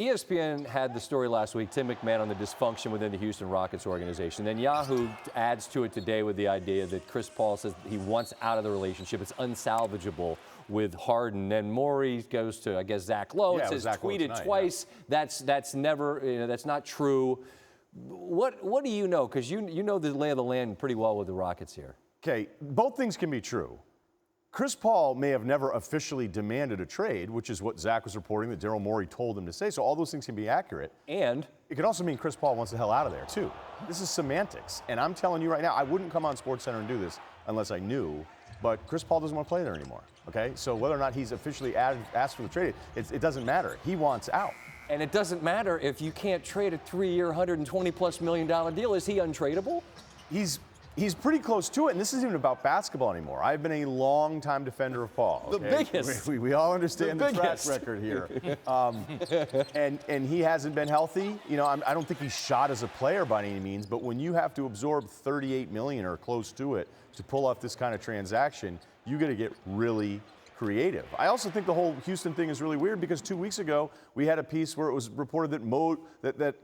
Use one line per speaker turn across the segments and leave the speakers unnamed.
ESPN had the story last week, Tim McMahon on the dysfunction within the Houston Rockets organization. Then Yahoo adds to it today with the idea that Chris Paul says he wants out of the relationship. It's unsalvageable with Harden. Then Morey goes to, I guess, Zach Lowe. It says tweeted twice. Yeah. That's never, that's not true. What do you know? Because you know the lay of the land pretty well with the Rockets here.
Okay, both things can be true. Chris Paul may have never officially demanded a trade, which is what Zach was reporting that Daryl Morey told him to say. So all those things can be accurate.
And
it could also mean Chris Paul wants the hell out of there, too. This is semantics. And I'm telling you right now, I wouldn't come on SportsCenter and do this unless I knew. But Chris Paul doesn't want to play there anymore, okay? So whether or not he's officially asked for the trade, it doesn't matter. He wants out.
And it doesn't matter if you can't trade a 3-year, $120+ million deal. Is he untradeable?
He's pretty close to it, and this isn't even about basketball anymore. I've been a long-time defender of Paul.
Okay? The biggest.
We all understand the track record here. And he hasn't been healthy. You know, I don't think he's shot as a player by any means, but when you have to absorb $38 million or close to it to pull off this kind of transaction, you got to get really creative. I also think the whole Houston thing is really weird because 2 weeks ago we had a piece where it was reported that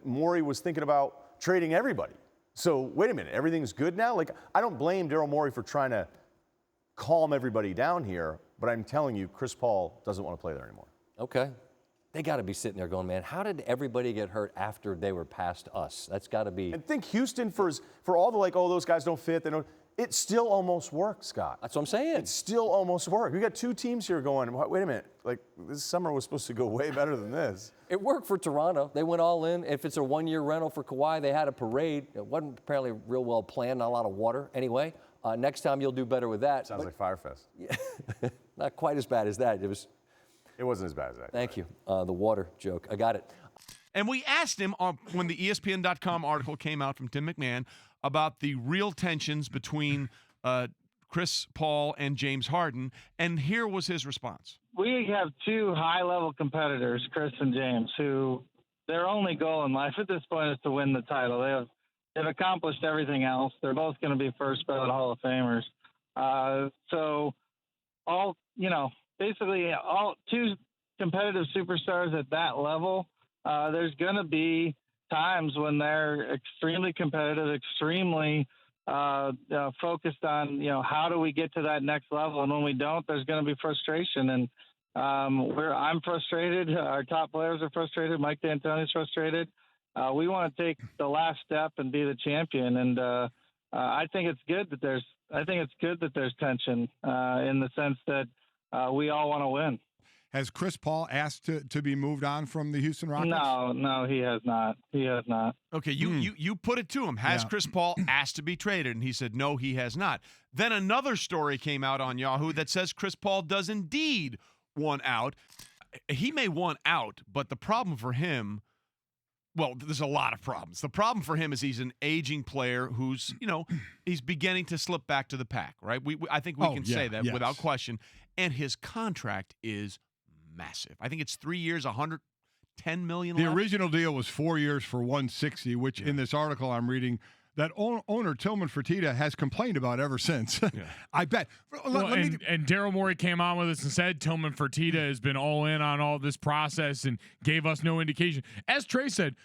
Morey was thinking about trading everybody. So wait a minute, everything's good now? Like, I don't blame Daryl Morey for trying to calm everybody down here, but I'm telling you, Chris Paul doesn't want to play there anymore.
Okay. They got to be sitting there going, man, how did everybody get hurt after they were past us? That's got to be.
And think Houston for all the like, oh, those guys don't fit. It still almost worked, Scott.
That's what I'm saying.
It still almost worked. We got two teams here going, wait a minute, like this summer was supposed to go way better than this.
It worked for Toronto. They went all in. If it's a one-year rental for Kawhi, they had a parade. It wasn't apparently real well planned, not a lot of water. Anyway, next time you'll do better with that.
Sounds like Firefest.
Yeah, not quite as bad as that.
It wasn't as bad as that.
Thank you. The water joke. I got it.
And we asked him when the ESPN.com article came out from Tim McMahon about the real tensions between Chris Paul and James Harden, and here was his response.
We have two high-level competitors, Chris and James, who their only goal in life at this point is to win the title. They've accomplished everything else. They're both going to be first ballot Hall of Famers. Basically all two competitive superstars at that level, there's going to be times when they're extremely competitive, extremely focused on, how do we get to that next level? And when we don't, there's going to be frustration. And I'm frustrated. Our top players are frustrated. Mike D'Antoni's frustrated. We want to take the last step and be the champion. And I think it's good that there's tension in the sense that we all want to win.
Has Chris Paul asked to be moved on from the Houston Rockets?
No, he has not. He has not.
Okay, you put it to him. Has Chris Paul asked to be traded? And he said, no, he has not. Then another story came out on Yahoo that says Chris Paul does indeed want out. He may want out, but the problem for him, well, there's a lot of problems. The problem for him is he's an aging player who's, he's beginning to slip back to the pack, right? I think we can say that without question. And his contract is massive. I think it's 3 years, $110 million.
The original deal was 4 years for $160, which in this article I'm reading, that owner Tillman Fertitta has complained about ever since. I bet.
And Daryl Morey came on with us and said Tillman Fertitta has been all in on all this process and gave us no indication. As Trey said,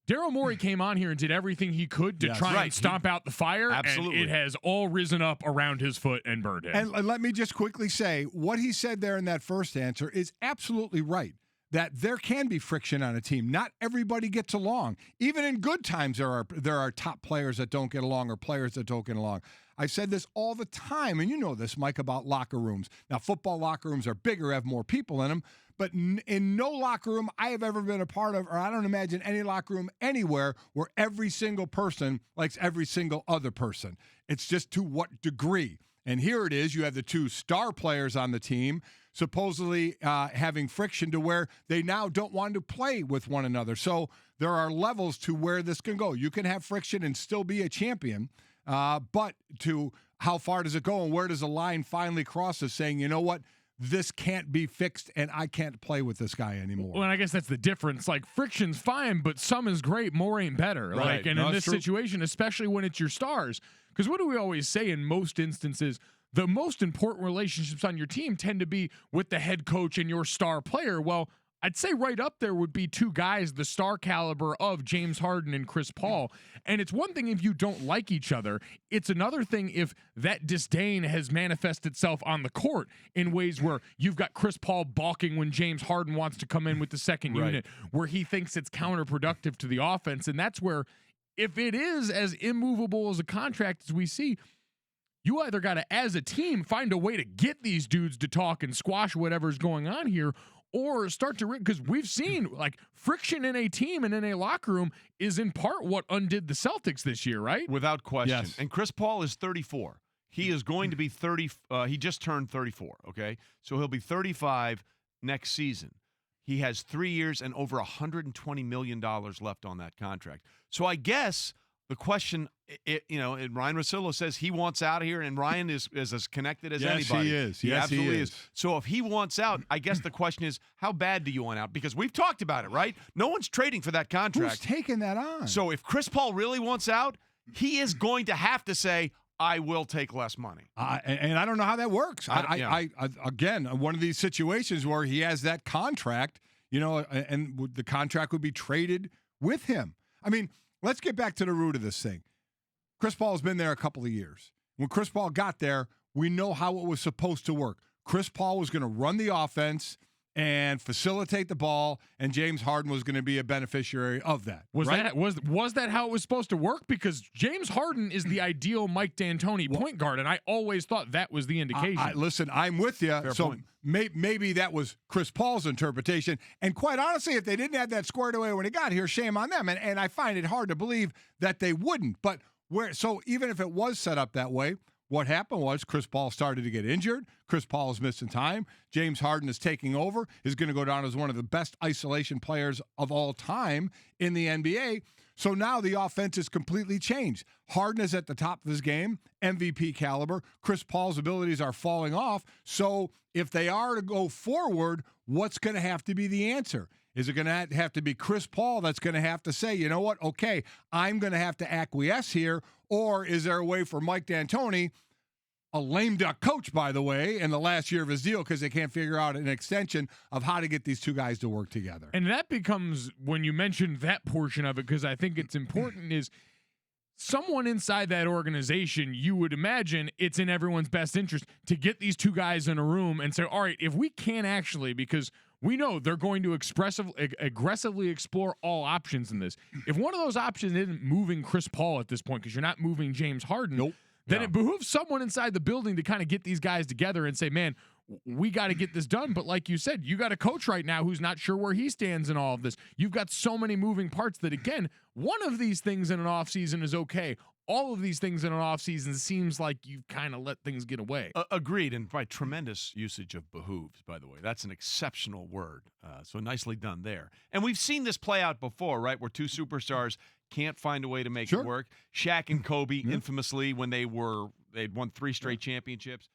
Daryl Morey came on here and did everything he could to try and stomp out the fire.
Absolutely.
And it has all risen up around his foot and burned him.
And let me just quickly say, what he said there in that first answer is absolutely right, that there can be friction on a team. Not everybody gets along. Even in good times, there are top players that don't get along or players that don't get along. I said this all the time, and you know this, Mike, about locker rooms. Now, football locker rooms are bigger, have more people in them, but in no locker room I have ever been a part of, or I don't imagine any locker room anywhere where every single person likes every single other person. It's just to what degree. And here it is. You have the two star players on the team supposedly having friction to where they now don't want to play with one another. So there are levels to where this can go. You can have friction and still be a champion, but to how far does it go and where does the line finally cross us saying, you know what, this can't be fixed and I can't play with this guy anymore.
Well, and I guess that's the difference. Like, friction's fine, but some is great, more ain't better.
Right.
Like, and in this situation, especially when it's your stars, because what do we always say in most instances? The most important relationships on your team tend to be with the head coach and your star player. Well, I'd say right up there would be two guys, the star caliber of James Harden and Chris Paul. And it's one thing if you don't like each other. It's another thing if that disdain has manifested itself on the court in ways where you've got Chris Paul balking when James Harden wants to come in with the second unit, where he thinks it's counterproductive to the offense. And that's where, if it is as immovable as a contract as we see, you either got to, as a team, find a way to get these dudes to talk and squash whatever's going on here, or start to, because we've seen like friction in a team and in a locker room is in part what undid the Celtics this year, right?
Without question.
Yes.
And Chris Paul is 34. He is going to be 30. He just turned 34. Okay, so he'll be 35 next season. He has 3 years and over $120 million left on that contract. So I guess the question, and Ryen Russillo says he wants out of here, and Ryen is as connected as anybody.
He is.
He absolutely
he is.
So if he wants out, I guess the question is, how bad do you want out? Because we've talked about it, right? No one's trading for that contract.
Who's taking that on?
So if Chris Paul really wants out, he is going to have to say, I will take less money.
And I don't know how that works. I again, one of these situations where he has that contract, and the contract would be traded with him. I mean, let's get back to the root of this thing. Chris Paul's been there a couple of years. When Chris Paul got there, we know how it was supposed to work. Chris Paul was going to run the offense and facilitate the ball, and James Harden was going to be a beneficiary of that.
Was that how it was supposed to work? Because James Harden is the ideal Mike D'Antoni point guard, and I always thought that was the indication.
Listen, I'm with you.
Fair point.
Maybe that was Chris Paul's interpretation. And quite honestly, if they didn't have that squared away when he got here, shame on them. And I find it hard to believe that they wouldn't. But so even if it was set up that way, what happened was Chris Paul started to get injured. Chris Paul is missing time. James Harden is taking over, is going to go down as one of the best isolation players of all time in the NBA. So now the offense is completely changed. Harden is at the top of his game, MVP caliber. Chris Paul's abilities are falling off. So if they are to go forward, what's going to have to be the answer? Is it going to have to be Chris Paul that's going to have to say, you know what, okay, I'm going to have to acquiesce here? Or is there a way for Mike D'Antoni, a lame duck coach, by the way, in the last year of his deal because they can't figure out an extension of how to get these two guys to work together?
And that becomes, when you mention that portion of it, because I think it's important, is someone inside that organization, you would imagine it's in everyone's best interest to get these two guys in a room and say, all right, if we can actually, because we know they're going to aggressively explore all options in this. If one of those options isn't moving Chris Paul at this point, because you're not moving James Harden, then it behooves someone inside the building to kind of get these guys together and say, man, we got to get this done. But like you said, you got a coach right now who's not sure where he stands in all of this. You've got so many moving parts that, again, one of these things in an offseason is okay. All of these things in an offseason seems like you've kind of let things get away.
Agreed, and by tremendous usage of behooves, by the way. That's an exceptional word, so nicely done there. And we've seen this play out before, right, where two superstars can't find a way to make it work. Shaq and Kobe, infamously, when they'd won 3 straight championships,